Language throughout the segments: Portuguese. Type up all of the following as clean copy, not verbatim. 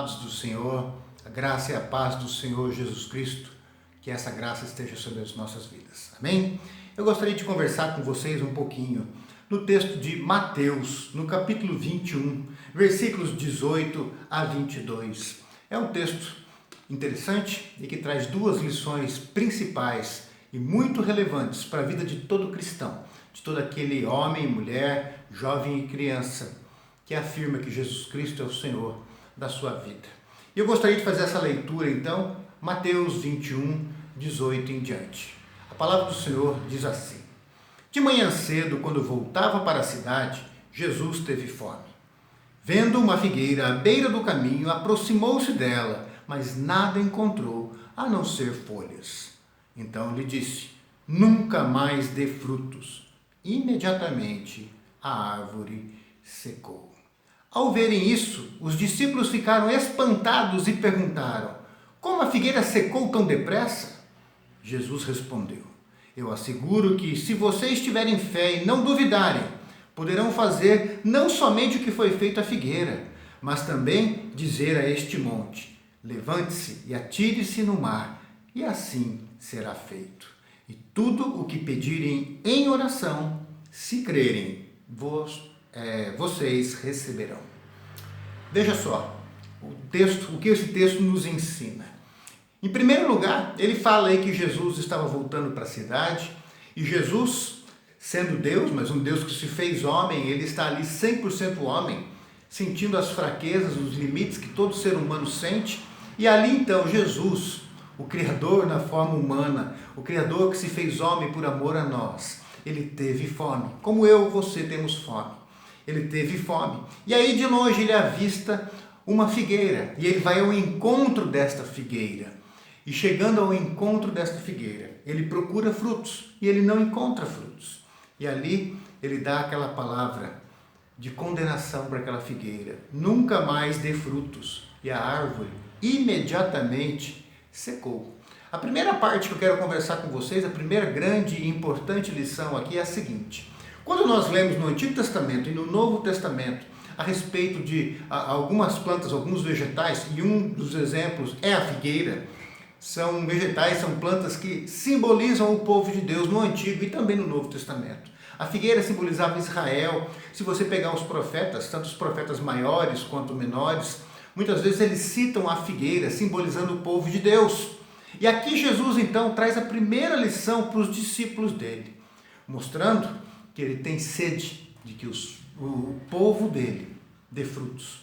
amados do Senhor, a graça e a paz do Senhor Jesus Cristo, que essa graça esteja sobre as nossas vidas. Amém? Eu gostaria de conversar com vocês um pouquinho no texto de Mateus, no capítulo 21, versículos 18 a 22. É um texto interessante e que traz duas lições principais e muito relevantes para a vida de todo cristão, de todo aquele homem, mulher, jovem e criança que afirma que Jesus Cristo é o Senhor da sua vida. E eu gostaria de fazer essa leitura, então, Mateus 21, 18 em diante. A palavra do Senhor diz assim: De manhã cedo, quando voltava para a cidade, Jesus teve fome. Vendo uma figueira à beira do caminho, aproximou-se dela, mas nada encontrou, a não ser folhas. Então lhe disse: Nunca mais dê frutos. Imediatamente a árvore secou. Ao verem isso, os discípulos ficaram espantados e perguntaram: Como a figueira secou tão depressa? Jesus respondeu: Eu asseguro que, se vocês tiverem fé e não duvidarem, poderão fazer não somente o que foi feito à figueira, mas também dizer a este monte: Levante-se e atire-se no mar, e assim será feito. E tudo o que pedirem em oração, se crerem, vocês receberão. Veja só o que esse texto nos ensina. Em primeiro lugar, ele fala aí que Jesus estava voltando para a cidade, e Jesus, sendo Deus, mas um Deus que se fez homem, ele está ali 100% homem, sentindo as fraquezas, os limites que todo ser humano sente, e ali então Jesus, o Criador na forma humana, o Criador que se fez homem por amor a nós, ele teve fome, como eu e você temos fome. Ele teve fome. E aí de longe ele avista uma figueira, e ele vai ao encontro desta figueira. E chegando ao encontro desta figueira, ele procura frutos, e ele não encontra frutos. E ali ele dá aquela palavra de condenação para aquela figueira: nunca mais dê frutos. E a árvore imediatamente secou. A primeira parte que eu quero conversar com vocês, a primeira grande e importante lição aqui é a seguinte: quando nós lemos no Antigo Testamento e no Novo Testamento a respeito de algumas plantas, alguns vegetais, e um dos exemplos é a figueira, são vegetais, são plantas que simbolizam o povo de Deus no Antigo e também no Novo Testamento. A figueira simbolizava Israel. Se você pegar os profetas, tanto os profetas maiores quanto menores, muitas vezes eles citam a figueira, simbolizando o povo de Deus. E aqui Jesus então traz a primeira lição para os discípulos dele, mostrando que ele tem sede de que o povo dele dê frutos.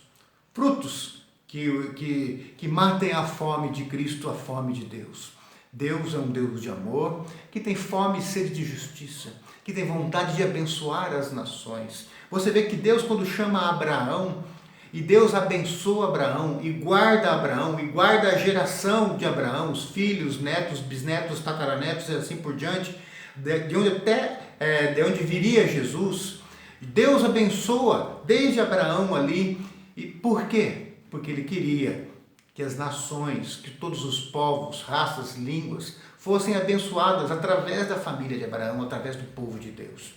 Frutos que matem a fome de Cristo, a fome de Deus. Deus é um Deus de amor, que tem fome e sede de justiça, que tem vontade de abençoar as nações. Você vê que Deus, quando chama Abraão, e Deus abençoa Abraão, e guarda a geração de Abraão, os filhos, netos, bisnetos, tataranetos e assim por diante, de onde viria Jesus. Deus abençoa desde Abraão ali. E por quê? Porque ele queria que as nações, que todos os povos, raças, línguas, fossem abençoadas através da família de Abraão, através do povo de Deus.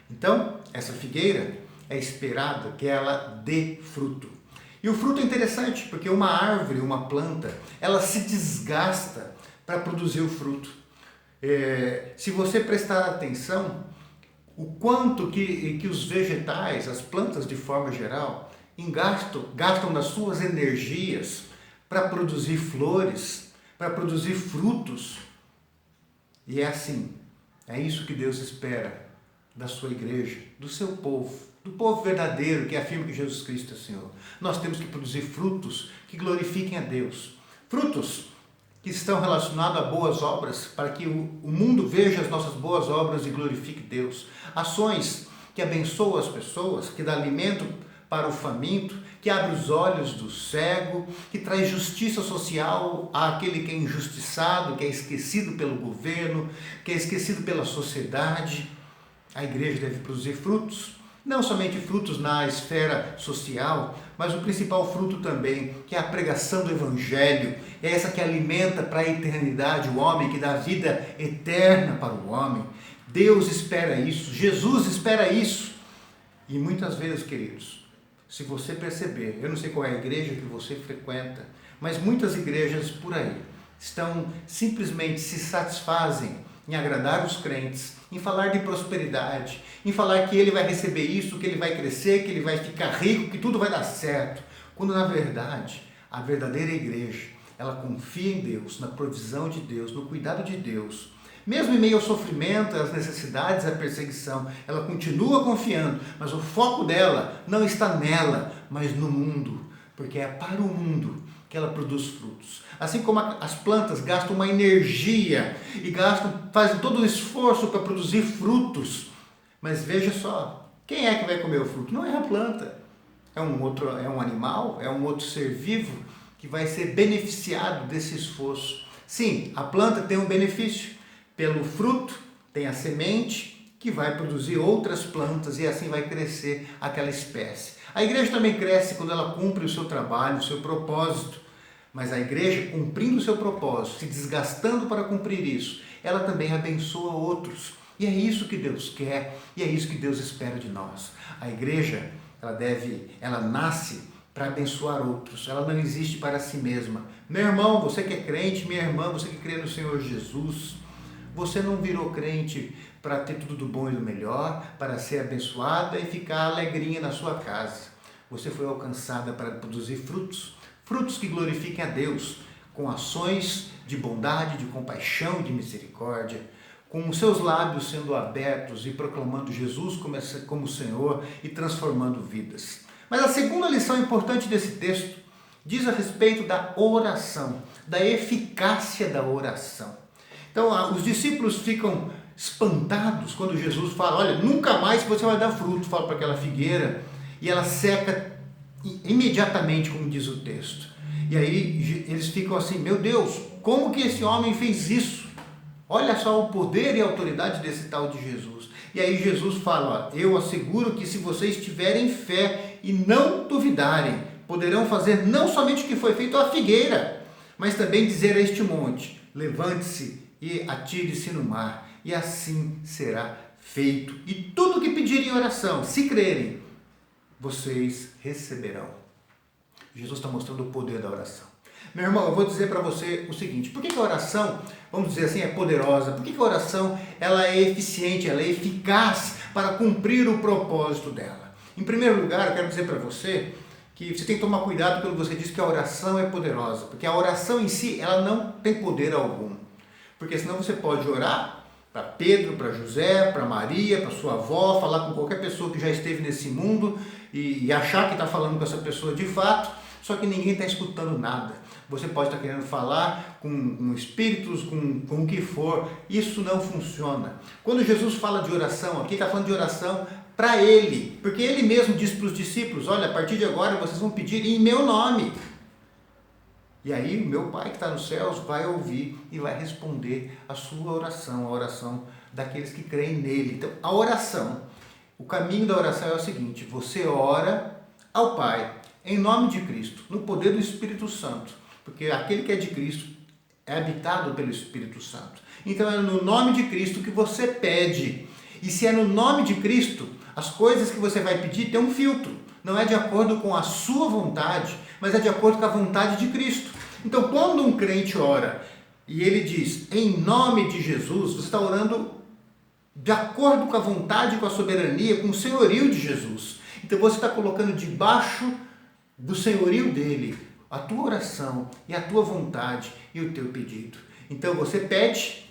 Então, essa figueira é esperado que ela dê fruto. E o fruto é interessante, porque uma árvore, uma planta, ela se desgasta para produzir o fruto. Se você prestar atenção, o quanto que os vegetais, as plantas de forma geral, gastam das suas energias para produzir flores, para produzir frutos. E é assim, é isso que Deus espera da sua igreja, do seu povo, do povo verdadeiro que afirma que Jesus Cristo é o Senhor. Nós temos que produzir frutos que glorifiquem a Deus, frutos que estão relacionados a boas obras, para que o mundo veja as nossas boas obras e glorifique Deus. Ações que abençoam as pessoas, que dá alimento para o faminto, que abre os olhos do cego, que traz justiça social àquele que é injustiçado, que é esquecido pelo governo, que é esquecido pela sociedade. A igreja deve produzir frutos, não somente frutos na esfera social, mas o principal fruto também, que é a pregação do Evangelho, é essa que alimenta para a eternidade o homem, que dá vida eterna para o homem. Deus espera isso, Jesus espera isso. E muitas vezes, queridos, se você perceber, eu não sei qual é a igreja que você frequenta, mas muitas igrejas por aí estão simplesmente se satisfazem em agradar os crentes, em falar de prosperidade, em falar que ele vai receber isso, que ele vai crescer, que ele vai ficar rico, que tudo vai dar certo, quando na verdade a verdadeira igreja, ela confia em Deus, na provisão de Deus, no cuidado de Deus. Mesmo em meio ao sofrimento, às necessidades, à perseguição, ela continua confiando, mas o foco dela não está nela, mas no mundo, porque é para o mundo que ela produz frutos. Assim como as plantas gastam uma energia e fazem todo um esforço para produzir frutos, mas veja só, quem é que vai comer o fruto? Não é a planta, é um animal, é um outro ser vivo que vai ser beneficiado desse esforço. Sim, a planta tem um benefício. Pelo fruto, tem a semente que vai produzir outras plantas e assim vai crescer aquela espécie. A igreja também cresce quando ela cumpre o seu trabalho, o seu propósito. Mas a igreja, cumprindo o seu propósito, se desgastando para cumprir isso, ela também abençoa outros. E é isso que Deus quer e é isso que Deus espera de nós. A igreja, ela nasce para abençoar outros. Ela não existe para si mesma. Meu irmão, você que é crente, minha irmã, você que crê no Senhor Jesus, você não virou crente para ter tudo do bom e do melhor, para ser abençoada e ficar alegrinha na sua casa. Você foi alcançada para produzir frutos, frutos que glorifiquem a Deus, com ações de bondade, de compaixão, de misericórdia, com os seus lábios sendo abertos e proclamando Jesus como Senhor e transformando vidas. Mas a segunda lição importante desse texto diz a respeito da oração, da eficácia da oração. Então, os discípulos ficam espantados quando Jesus fala, olha, nunca mais você vai dar fruto, fala para aquela figueira, e ela seca imediatamente, como diz o texto. E aí eles ficam assim, meu Deus, como que esse homem fez isso? Olha só o poder e a autoridade desse tal de Jesus. E aí Jesus fala, ó, eu asseguro que se vocês tiverem fé e não duvidarem, poderão fazer não somente o que foi feito à figueira, mas também dizer a este monte, levante-se e atire-se no mar, e assim será feito. E tudo que pedirem em oração, se crerem, vocês receberão. Jesus está mostrando o poder da oração. Meu irmão, eu vou dizer para você o seguinte, por que a oração, vamos dizer assim, é poderosa? Por que a oração ela é eficiente, ela é eficaz para cumprir o propósito dela? Em primeiro lugar, eu quero dizer para você que você tem que tomar cuidado quando você diz que a oração é poderosa, porque a oração em si, ela não tem poder algum. Porque senão você pode orar para Pedro, para José, para Maria, para sua avó, falar com qualquer pessoa que já esteve nesse mundo e achar que está falando com essa pessoa de fato, só que ninguém está escutando nada. Você pode estar querendo falar com espíritos, com o que for, isso não funciona. Quando Jesus fala de oração, aqui está falando de oração para Ele, porque Ele mesmo disse para os discípulos, olha, a partir de agora vocês vão pedir em meu nome. E aí o meu Pai que está nos céus vai ouvir e vai responder a sua oração, a oração daqueles que creem nele. Então, a oração, o caminho da oração é o seguinte, você ora ao Pai, em nome de Cristo, no poder do Espírito Santo, porque aquele que é de Cristo é habitado pelo Espírito Santo. Então, é no nome de Cristo que você pede. E se é no nome de Cristo, as coisas que você vai pedir tem um filtro. Não é de acordo com a sua vontade, mas é de acordo com a vontade de Cristo. Então, quando um crente ora e ele diz, em nome de Jesus, você está orando de acordo com a vontade, com a soberania, com o senhorio de Jesus. Então, você está colocando debaixo do senhorio dele a tua oração e a tua vontade e o teu pedido. Então, você pede,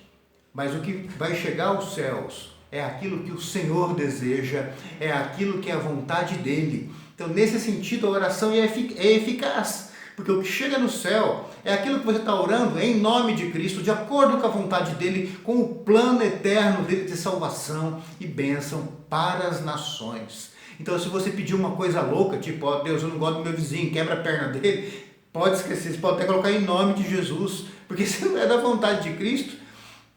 mas o que vai chegar aos céus é aquilo que o Senhor deseja, é aquilo que é a vontade dele. Então, nesse sentido, a oração é eficaz. Porque o que chega no céu é aquilo que você está orando em nome de Cristo, de acordo com a vontade dele, com o plano eterno dele de salvação e bênção para as nações. Então, se você pedir uma coisa louca, tipo, ó, Deus, eu não gosto do meu vizinho, quebra a perna dele, pode esquecer, você pode até colocar em nome de Jesus, porque se não é da vontade de Cristo,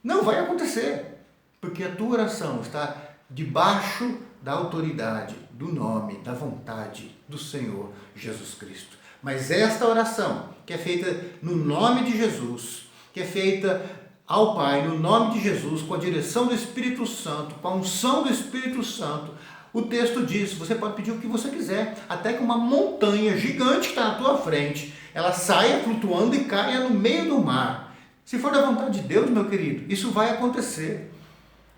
não vai acontecer, porque a tua oração está debaixo da autoridade, do nome, da vontade do Senhor Jesus Cristo. Mas esta oração, que é feita no nome de Jesus, que é feita ao Pai, no nome de Jesus, com a direção do Espírito Santo, com a unção do Espírito Santo, O texto diz, você pode pedir o que você quiser, até que uma montanha gigante que está na tua frente, ela saia flutuando e caia no meio do mar. Se for da vontade de Deus, meu querido, isso vai acontecer.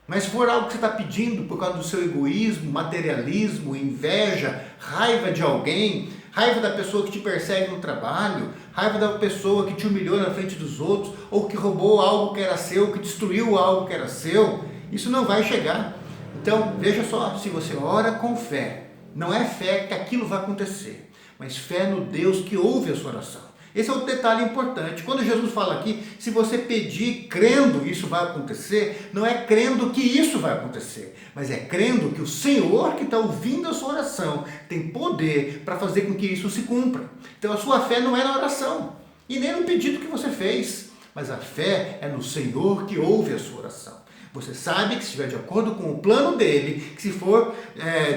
Mas se for algo que você está pedindo por causa do seu egoísmo, materialismo, inveja, raiva de alguém, raiva da pessoa que te persegue no trabalho, raiva da pessoa que te humilhou na frente dos outros, ou que roubou algo que era seu, que destruiu algo que era seu, isso não vai chegar. Então, veja só, se você ora com fé, não é fé que aquilo vai acontecer, mas fé no Deus que ouve a sua oração. Esse é o detalhe importante. Quando Jesus fala aqui, se você pedir crendo isso vai acontecer, não é crendo que isso vai acontecer, mas é crendo que o Senhor que está ouvindo a sua oração tem poder para fazer com que isso se cumpra. Então a sua fé não é na oração e nem no pedido que você fez, mas a fé é no Senhor que ouve a sua oração. Você sabe que se estiver de acordo com o plano dele, que se for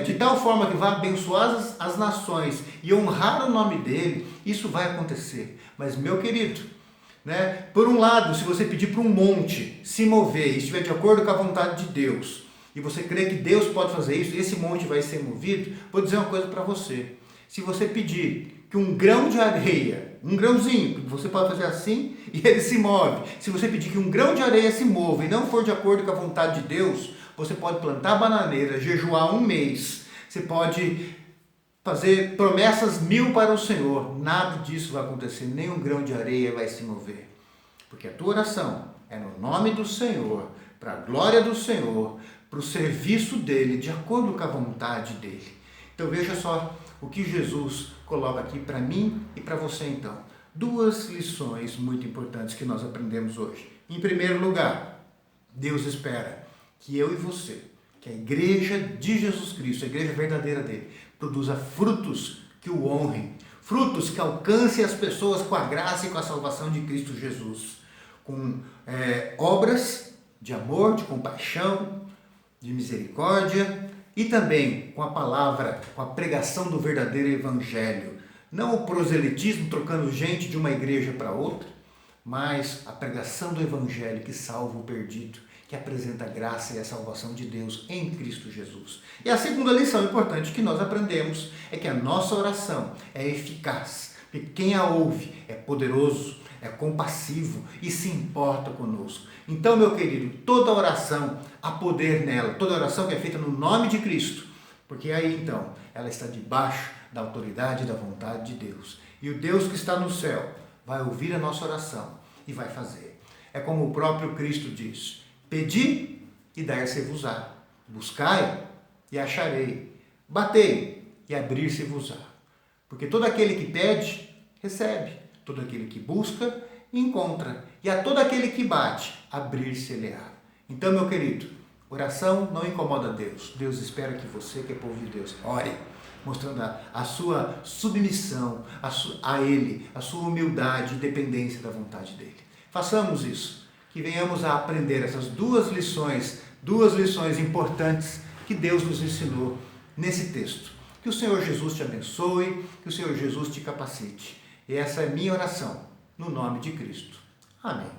de tal forma que vai abençoar as nações e honrar o nome dele, isso vai acontecer. Mas, meu querido, por um lado, se você pedir para um monte se mover e estiver de acordo com a vontade de Deus, e você crê que Deus pode fazer isso, e esse monte vai ser movido, vou dizer uma coisa para você. Se você pedir que um grão de areia, um grãozinho, você pode fazer assim e ele se move. Se você pedir que um grão de areia se mova e não for de acordo com a vontade de Deus, você pode plantar bananeira, jejuar 1 mês, você pode fazer promessas 1000 para o Senhor, nada disso vai acontecer, nem um grão de areia vai se mover. Porque a tua oração é no nome do Senhor, para a glória do Senhor, para o serviço dele, de acordo com a vontade dele. Então veja só o que Jesus coloca aqui para mim e para você então. 2 lições muito importantes que nós aprendemos hoje. Em primeiro lugar, Deus espera que eu e você, que a igreja de Jesus Cristo, a igreja verdadeira dele, produza frutos que o honrem, frutos que alcancem as pessoas com a graça e com a salvação de Cristo Jesus, com obras de amor, de compaixão, de misericórdia, e também com a palavra, com a pregação do verdadeiro evangelho. Não o proselitismo trocando gente de uma igreja para outra, mas a pregação do evangelho que salva o perdido, que apresenta a graça e a salvação de Deus em Cristo Jesus. E a segunda lição importante que nós aprendemos é que a nossa oração é eficaz, porque quem a ouve é poderoso, é compassivo e se importa conosco. Então, meu querido, toda oração há poder nela, toda oração que é feita no nome de Cristo, porque aí então ela está debaixo da autoridade e da vontade de Deus. E o Deus que está no céu vai ouvir a nossa oração e vai fazer. É como o próprio Cristo diz: pedi e dar-se-vos-á, buscai e acharei, batei e abrir-se-vos-á. Porque todo aquele que pede, recebe. Todo aquele que busca, encontra. E a todo aquele que bate, abrir-se-lhe-á. Então, meu querido, oração não incomoda Deus. Deus espera que você, que é povo de Deus, ore, mostrando a sua submissão a Ele, a sua humildade e dependência da vontade dEle. Façamos isso, que venhamos a aprender essas 2 lições importantes que Deus nos ensinou nesse texto. Que o Senhor Jesus te abençoe, que o Senhor Jesus te capacite. E essa é minha oração, no nome de Cristo. Amém.